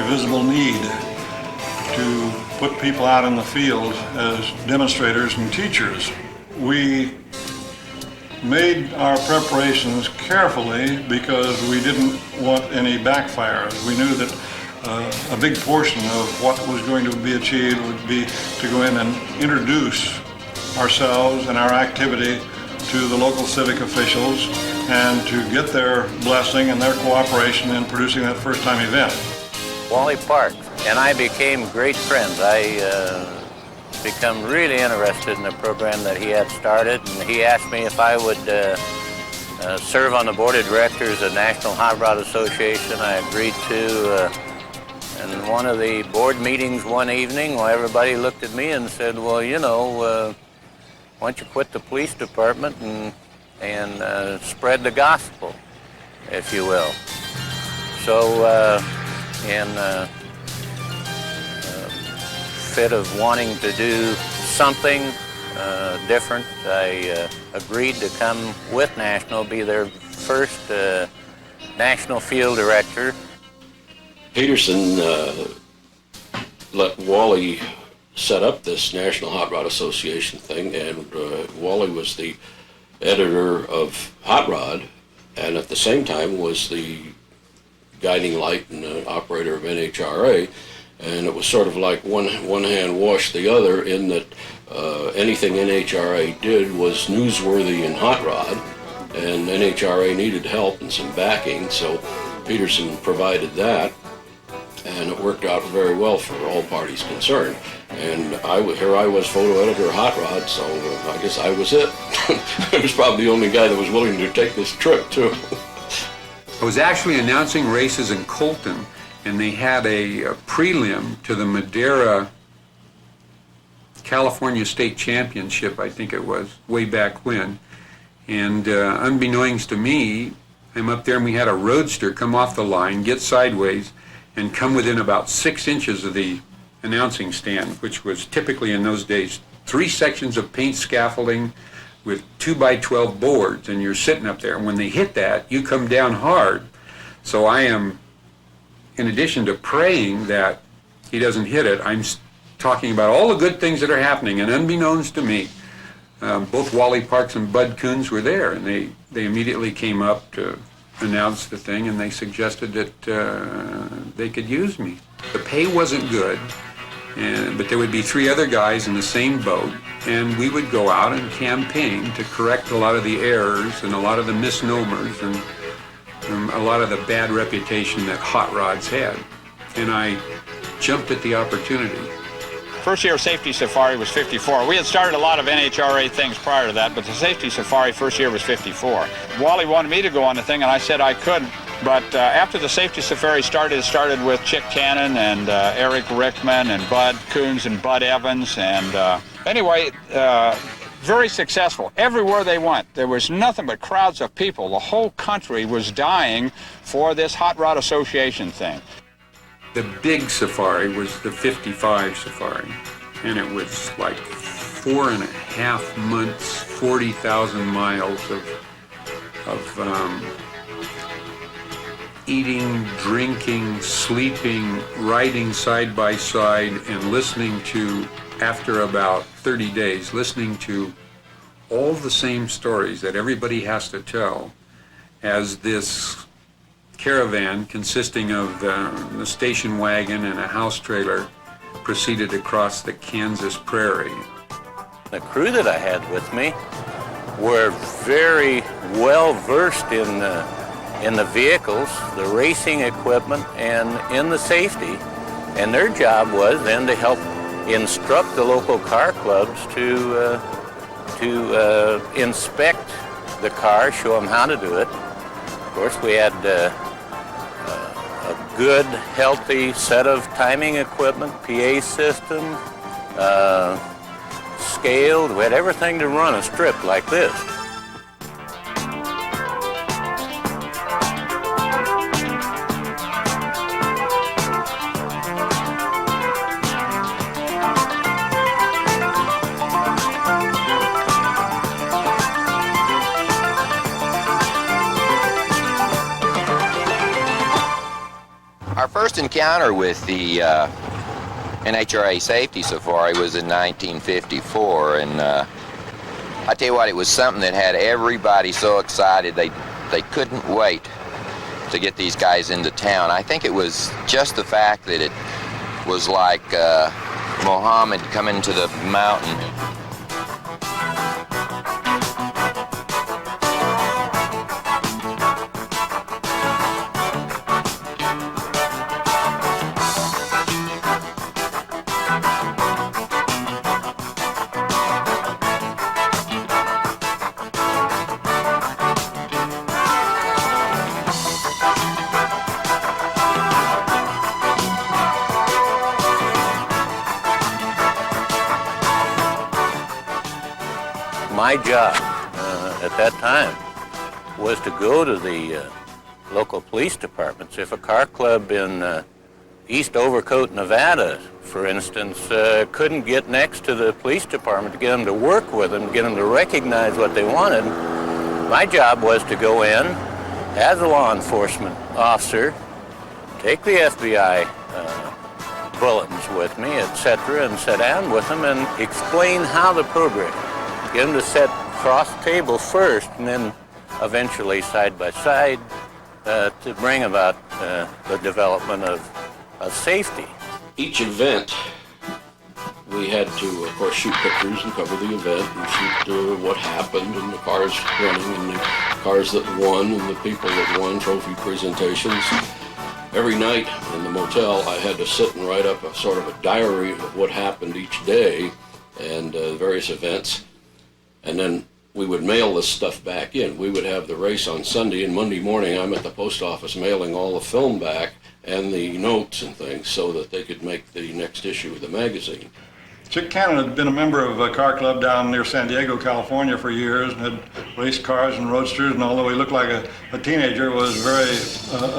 visible need to put people out in the field as demonstrators and teachers. We made our preparations carefully because we didn't want any backfires. We knew that a big portion of what was going to be achieved would be to go in and introduce ourselves and our activity to the local civic officials and to get their blessing and their cooperation in producing that first-time event. Wally Parks and I became great friends. I become really interested in the program that he had started, and he asked me if I would serve on the board of directors of National Hot Rod Association. I agreed to. And one of the board meetings one evening, well, everybody looked at me and said, well, you know, why don't you quit the police department and spread the gospel, if you will. So in fit of wanting to do something different, I agreed to come with National, be their first national field director. Peterson let Wally set up this National Hot Rod Association thing, and Wally was the editor of Hot Rod, and at the same time was the guiding light and operator of NHRA, and it was sort of like one hand washed the other in that anything NHRA did was newsworthy in Hot Rod, and NHRA needed help and some backing, so Peterson provided that. And it worked out very well for all parties concerned. And here I was photo editor of Hot Rod, so I guess I was it. I was probably the only guy that was willing to take this trip, too. I was actually announcing races in Colton, and they had a prelim to the Madera California State Championship, I think it was, way back when. And unbeknownst to me, I'm up there and we had a roadster come off the line, get sideways, and come within about 6 inches of the announcing stand, which was typically in those days 3 sections of paint scaffolding with 2x12 boards, and you're sitting up there. And when they hit that, you come down hard. So I am, in addition to praying that he doesn't hit it, I'm talking about all the good things that are happening, and unbeknownst to me, both Wally Parks and Bud Coons were there, and they immediately came up to announce the thing, and they suggested that they could use me. The pay wasn't good, but there would be 3 other guys in the same boat, and we would go out and campaign to correct a lot of the errors and a lot of the misnomers and a lot of the bad reputation that hot rods had. And I jumped at the opportunity. First year Safety Safari was 54. We had started a lot of NHRA things prior to that, but the Safety Safari first year was 54. Wally wanted me to go on the thing, and I said I couldn't. But after the Safety Safari started, it started with Chick Cannon and Eric Rickman and Bud Coons and Bud Evans. And anyway, very successful. Everywhere they went, there was nothing but crowds of people. The whole country was dying for this Hot Rod Association thing. The big safari was the 55 safari, and it was like 4.5 months, 40,000 miles of eating, drinking, sleeping, riding side by side, and listening to, after about 30 days, listening to all the same stories that everybody has to tell as this caravan consisting of the station wagon and a house trailer proceeded across the Kansas prairie. The crew that I had with me were very well versed in the vehicles, the racing equipment, and in the safety. And their job was then to help instruct the local car clubs to inspect the car, show them how to do it. Of course, we had a good, healthy set of timing equipment, PA system, scaled. We had everything to run a strip like this. first encounter with the NHRA Safety Safari was in 1954, and I tell you what, it was something that had everybody so excited they couldn't wait to get these guys into town. I think it was just the fact that it was like Muhammad coming to the mountain. My job at that time was to go to the local police departments. If a car club in East Overcoat, Nevada, for instance, couldn't get next to the police department to get them to work with them, get them to recognize what they wanted, my job was to go in as a law enforcement officer, take the FBI bulletins with me, etc., and sit down with them and explain how the program. Get them to sit across the table first, and then eventually side by side to bring about the development of safety. Each event, we had to, of course, shoot pictures and cover the event and shoot what happened and the cars running and the cars that won and the people that won, trophy presentations. Every night in the motel, I had to sit and write up a sort of a diary of what happened each day and various events. And then we would mail this stuff back in. We would have the race on Sunday, and Monday morning I'm at the post office mailing all the film back and the notes and things so that they could make the next issue of the magazine. Chick Cannon had been a member of a car club down near San Diego, California for years, and had raced cars and roadsters, and although he looked like a teenager, was very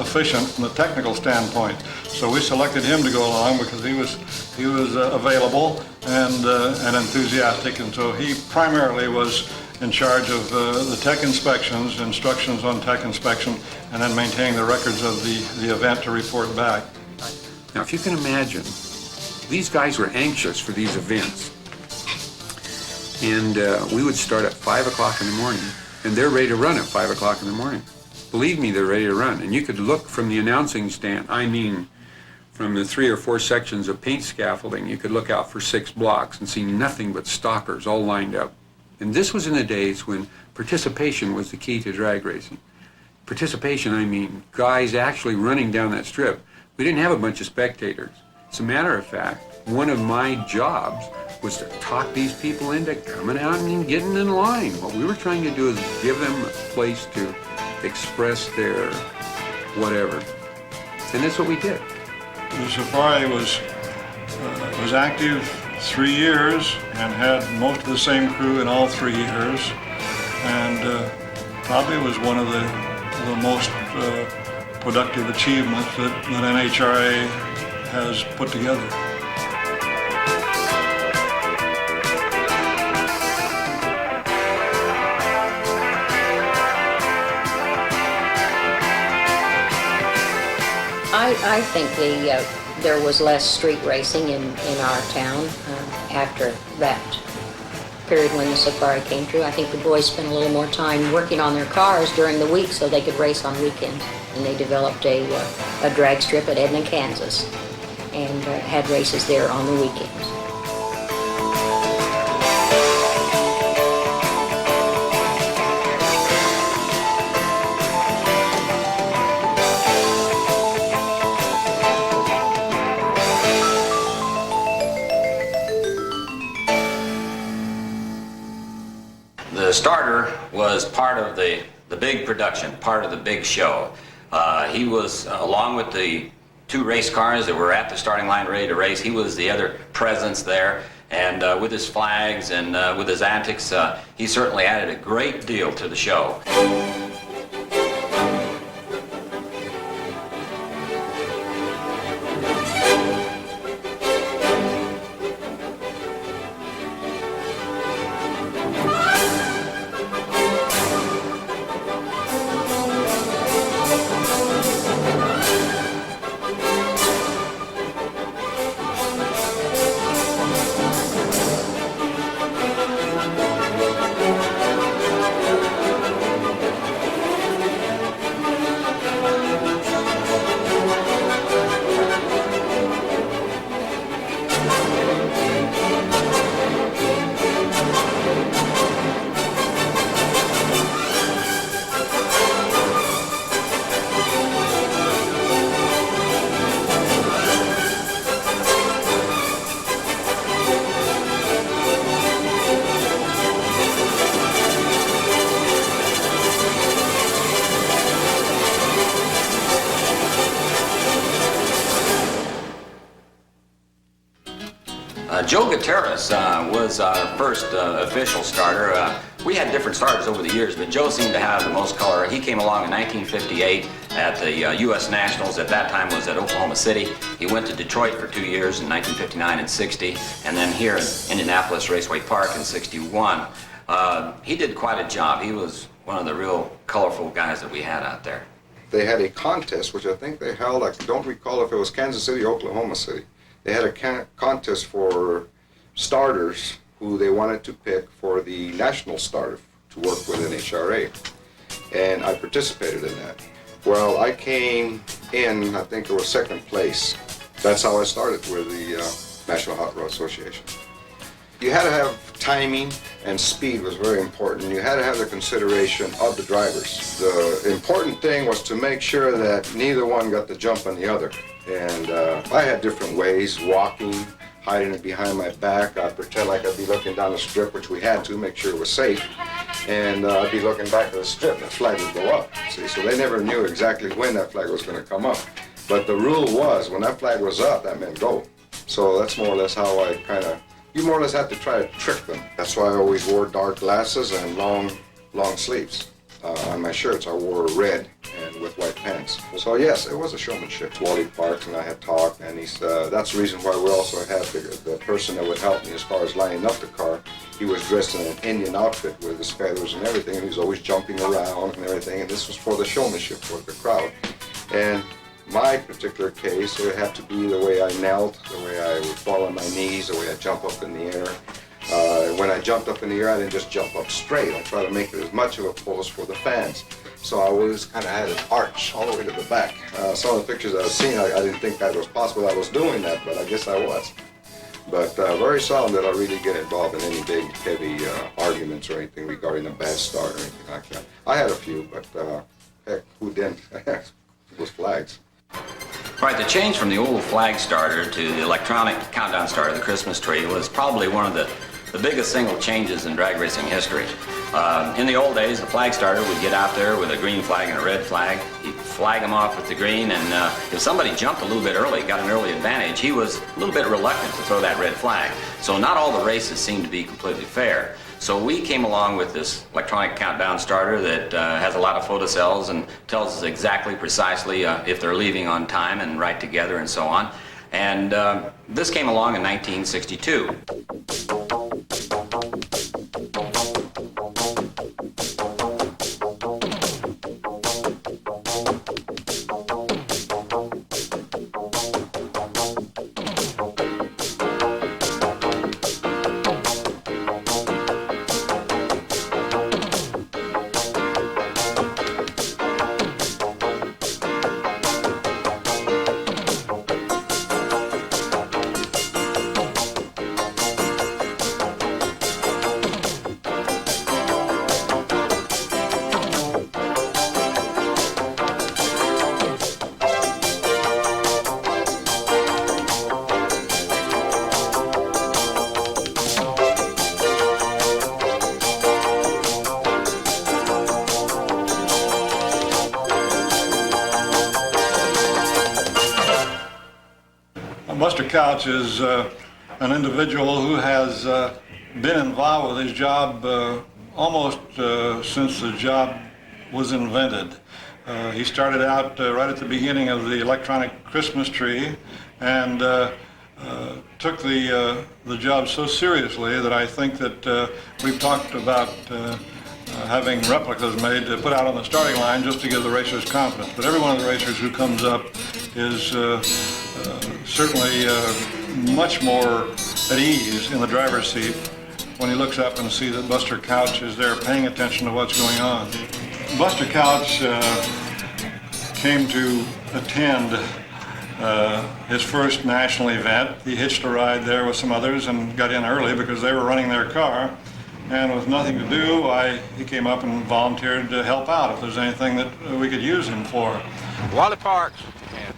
efficient from the technical standpoint. So we selected him to go along because he was available and enthusiastic, and so he primarily was in charge of the tech inspections, instructions on tech inspection, and then maintaining the records of the event to report back. Now, if you can imagine, these guys were anxious for these events. And we would start at 5 o'clock in the morning, and they're ready to run at 5 o'clock in the morning. Believe me, they're ready to run. And you could look from the announcing stand, I mean, from the 3 or 4 sections of paint scaffolding, you could look out for 6 blocks and see nothing but stalkers all lined up. And this was in the days when participation was the key to drag racing. Participation, I mean, guys actually running down that strip. We didn't have a bunch of spectators. As a matter of fact, one of my jobs was to talk these people into coming out and getting in line. What we were trying to do is give them a place to express their whatever. And that's what we did. The safari was active 3 years and had most of the same crew in all 3 years, and probably was one of the most productive achievements that NHRA has put together. I think there was less street racing in our town after that period when the safari came through. I think the boys spent a little more time working on their cars during the week so they could race on weekends. And they developed a drag strip at Edna, Kansas, and had races there on the weekends. The starter was part of the big production, part of the big show. He was, along with the 2 race cars that were at the starting line ready to race, he was the other presence there. And with his flags and with his antics, he certainly added a great deal to the show. Joe Gutierrez was our first official starter. We had different starters over the years, but Joe seemed to have the most color. He came along in 1958 at the U.S. Nationals. At that time was at Oklahoma City. He went to Detroit for 2 years in 1959 and 60, and then here in Indianapolis Raceway Park in 61. He did quite a job. He was one of the real colorful guys that we had out there. They had a contest, which I think they held, I don't recall if it was Kansas City or Oklahoma City. They had a contest for starters who they wanted to pick for the national starter to work with NHRA. And I participated in that. Well, I came in, I think it was second place. That's how I started with the National Hot Rod Association. You had to have timing, and speed was very important. You had to have the consideration of the drivers. The important thing was to make sure that neither one got the jump on the other. And I had different ways, walking, hiding it behind my back. I'd pretend like I'd be looking down the strip, which we had to make sure it was safe. And I'd be looking back at the strip, and the flag would go up. See, so they never knew exactly when that flag was going to come up. But the rule was, when that flag was up, that meant go. So that's more or less how I you more or less had to try to trick them. That's why I always wore dark glasses and long sleeves. On my shirts, I wore red and with white pants. So yes, it was a showmanship. Wally Parks and I had talked, and that's the reason why we also had the person that would help me as far as lining up the car. He was dressed in an Indian outfit with his feathers and everything, and he was always jumping around and everything, and this was for the showmanship for the crowd. And my particular case, it would have to be the way I knelt, the way I would fall on my knees, the way I jump up in the air. When I jumped up in the air, I didn't just jump up straight. I tried to make it as much of a pose for the fans. So I always kind of had an arch all the way to the back. Some of the pictures I've seen, I didn't think that was possible. I was doing that, but I guess I was. But very seldom did I really get involved in any big, heavy arguments or anything regarding a bad start or anything like that. I had a few, but heck, who didn't? It was flags. Right, the change from the old flag starter to the electronic countdown starter, the Christmas tree, was probably one of the biggest single changes in drag racing history. In the old days, the flag starter would get out there with a green flag and a red flag. He'd flag them off with the green, and if somebody jumped a little bit early, got an early advantage, he was a little bit reluctant to throw that red flag. So not all the races seemed to be completely fair. So we came along with this electronic countdown starter that has a lot of photocells and tells us exactly, precisely if they're leaving on time and right together and so on. And this came along in 1962. Buster Couch is an individual who has been involved with his job almost since the job was invented. He started out right at the beginning of the electronic Christmas tree and took the job so seriously that I think that we've talked about having replicas made to put out on the starting line just to give the racers confidence. But every one of the racers who comes up is certainly much more at ease in the driver's seat when he looks up and sees that Buster Couch is there paying attention to what's going on. Buster Couch came to attend his first national event. He hitched a ride there with some others and got in early because they were running their car. And with nothing to do, he came up and volunteered to help out if there's anything that we could use him for. Wally Parks and